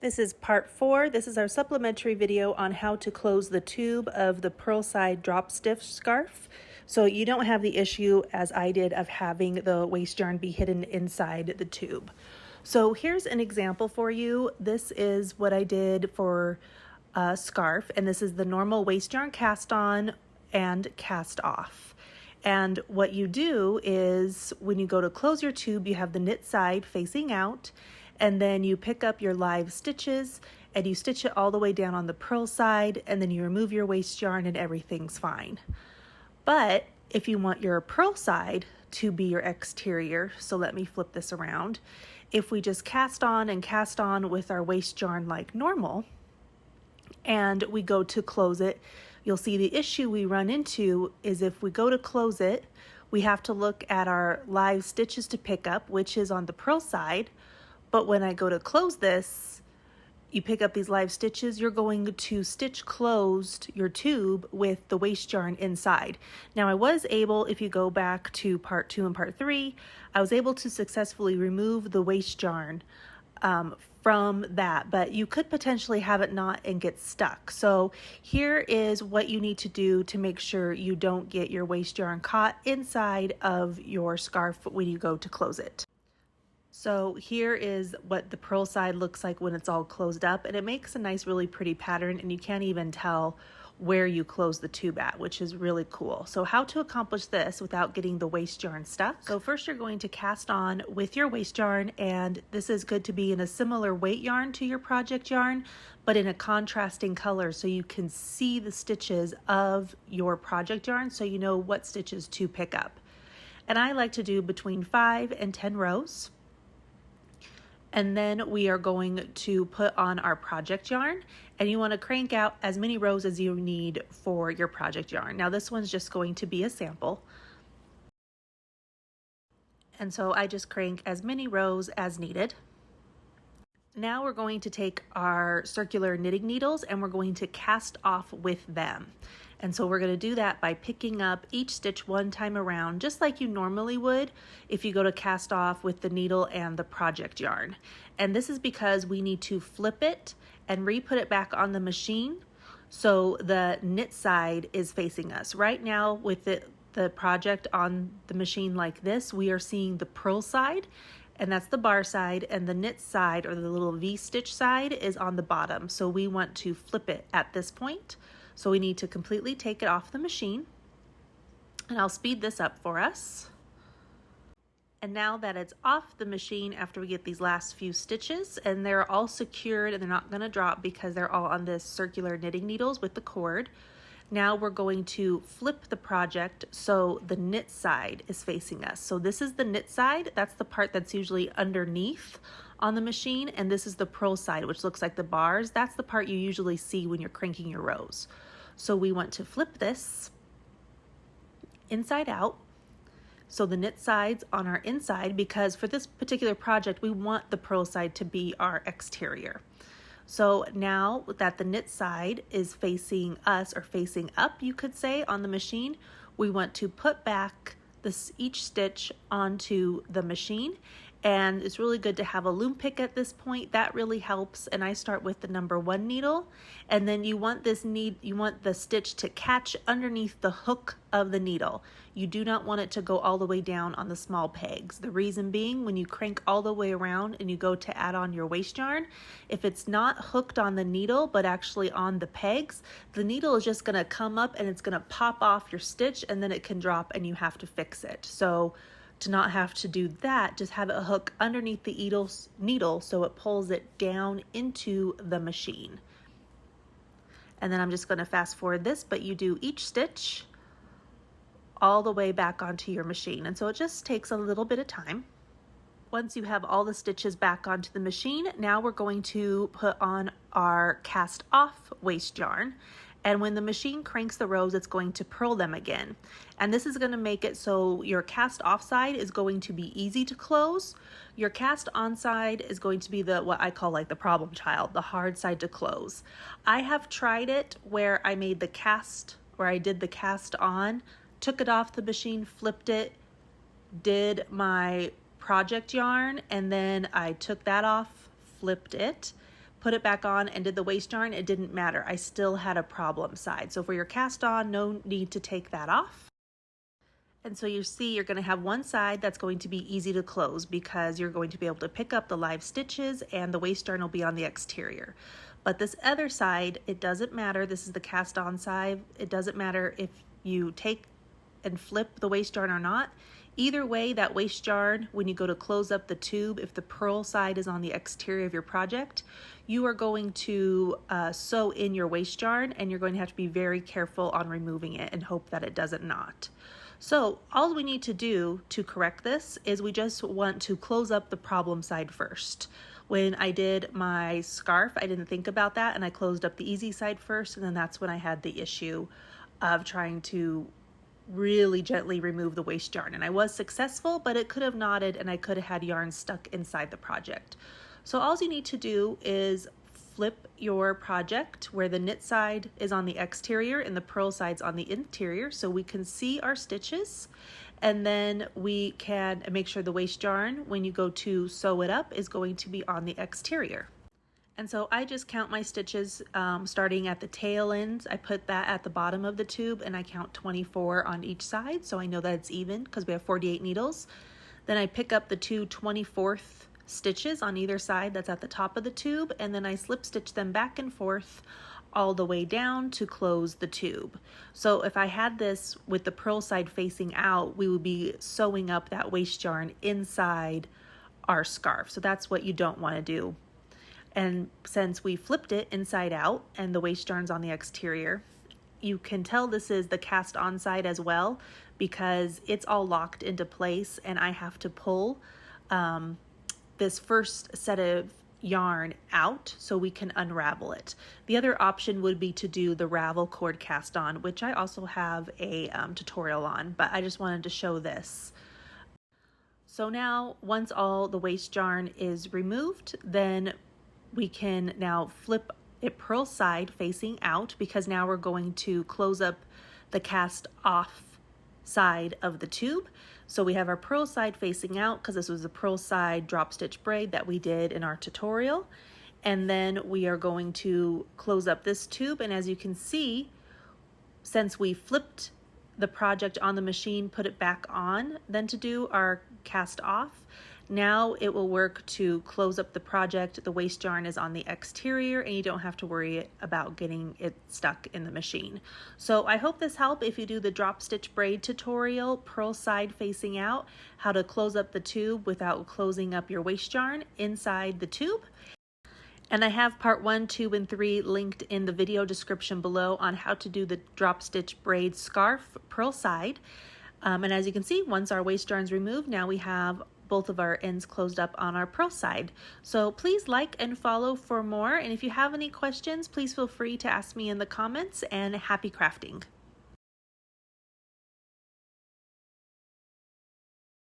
This is part 4. This is our supplementary video on how to close the tube of the Purl side drop stitch scarf. So you don't have the issue as I did of having the waist yarn be hidden inside the tube. So here's an example for you. This is what I did for a scarf, and this is the normal waist yarn cast on and cast off. And what you do is when you go to close your tube, you have the knit side facing out, and then you pick up your live stitches and you stitch it all the way down on the purl side, and then you remove your waist yarn and everything's fine. But if you want your purl side to be your exterior, so let me flip this around. If we just cast on and cast on with our waist yarn like normal, and we go to close it, you'll see the issue we run into is if we go to close it, we have to look at our live stitches to pick up, which is on the purl side. But when I go to close this, you pick up these live stitches, you're going to stitch closed your tube with the waist yarn inside. Now I was able, if you go back to part 2 and part 3, I was able to successfully remove the waist yarn from that, but you could potentially have it knot and get stuck. So here is what you need to do to make sure you don't get your waist yarn caught inside of your scarf when you go to close it. So here is what the purl side looks like when it's all closed up, and it makes a nice, really pretty pattern, and you can't even tell where you close the tube at, which is really cool. So how to accomplish this without getting the waist yarn stuck. So first you're going to cast on with your waist yarn, and this is good to be in a similar weight yarn to your project yarn, but in a contrasting color so you can see the stitches of your project yarn so you know what stitches to pick up. And I like to do between 5 and 10 rows. And then we are going to put on our project yarn, and you want to crank out as many rows as you need for your project yarn. Now this one's just going to be a sample. And so I just crank as many rows as needed. Now we're going to take our circular knitting needles and we're going to cast off with them. And so we're going to do that by picking up each stitch one time around, just like you normally would if you go to cast off with the needle and the project yarn. And this is because we need to flip it and re-put it back on the machine so the knit side is facing us. Right now with the project on the machine like this, we are seeing the purl side, and that's the bar side, and the knit side, or the little V-stitch side, is on the bottom. So we want to flip it at this point. So we need to completely take it off the machine, and I'll speed this up for us. And now that it's off the machine after we get these last few stitches, and they're all secured and they're not going to drop because they're all on this circular knitting needles with the cord, now we're going to flip the project so the knit side is facing us. So this is the knit side, that's the part that's usually underneath on the machine, and this is the purl side, which looks like the bars. That's the part you usually see when you're cranking your rows. So we want to flip this inside out, so the knit side's on our inside, because for this particular project we want the purl side to be our exterior. So now that the knit side is facing us, or facing up you could say, on the machine, we want to put back each stitch onto the machine. And it's really good to have a loom pick at this point. That really helps. And I start with the number 1 needle, and then you want the stitch to catch underneath the hook of the needle. You do not want it to go all the way down on the small pegs. The reason being, when you crank all the way around and you go to add on your waist yarn, if it's not hooked on the needle but actually on the pegs, the needle is just going to come up and it's going to pop off your stitch, and then it can drop and you have to fix it. So to not have to do that, just have it hook underneath the needle so it pulls it down into the machine. And then I'm just going to fast forward this, but you do each stitch all the way back onto your machine. And so it just takes a little bit of time. Once you have all the stitches back onto the machine, now we're going to put on our cast off waist yarn. And when the machine cranks the rows, it's going to purl them again. And this is going to make it so your cast off side is going to be easy to close. Your cast on side is going to be what I call like the problem child, the hard side to close. I have tried it where I did the cast on, took it off the machine, flipped it, did my project yarn, and then I took that off, flipped it. put it back on and did the waist yarn, it didn't matter. I still had a problem side. So for your cast on, no need to take that off. And so you see you're going to have one side that's going to be easy to close because you're going to be able to pick up the live stitches and the waist yarn will be on the exterior. But this other side, it doesn't matter. This is the cast on side. It doesn't matter if you take and flip the waist yarn or not. Either way, that waist yarn, when you go to close up the tube, if the purl side is on the exterior of your project, you are going to sew in your waist yarn, and you're going to have to be very careful on removing it and hope that it doesn't knot. So all we need to do to correct this is we just want to close up the problem side first. When I did my scarf, I didn't think about that, and I closed up the easy side first, and then that's when I had the issue of trying to really gently remove the waist yarn. And I was successful, but it could have knotted and I could have had yarn stuck inside the project. So all you need to do is flip your project where the knit side is on the exterior and the purl side's on the interior, so we can see our stitches, and then we can make sure the waist yarn, when you go to sew it up, is going to be on the exterior. And so I just count my stitches starting at the tail ends. I put that at the bottom of the tube and I count 24 on each side, so I know that it's even because we have 48 needles. Then I pick up the two 24th stitches on either side that's at the top of the tube, and then I slip stitch them back and forth all the way down to close the tube. So if I had this with the purl side facing out, we would be sewing up that waist yarn inside our scarf. So that's what you don't want to do. And since we flipped it inside out and the waist yarn's on the exterior, you can tell this is the cast on side as well because it's all locked into place, and I have to pull this first set of yarn out so we can unravel it. The other option would be to do the ravel cord cast on, which I also have a tutorial on, but I just wanted to show this. So now once all the waist yarn is removed, then we can now flip it purl side facing out, because now we're going to close up the cast off side of the tube. So we have our purl side facing out because this was a purl side drop stitch braid that we did in our tutorial. And then we are going to close up this tube, and as you can see, since we flipped the project on the machine, put it back on, then to do our cast off, now it will work to close up the project. The waist yarn is on the exterior and you don't have to worry about getting it stuck in the machine. So I hope this helped if you do the drop stitch braid tutorial, purl side facing out, how to close up the tube without closing up your waist yarn inside the tube. And I have part 1, 2, and 3 linked in the video description below on how to do the drop stitch braid scarf purl side. And as you can see, once our waist yarn is removed, now we have both of our ends closed up on our purl side. So please like and follow for more. And if you have any questions, please feel free to ask me in the comments, and happy crafting.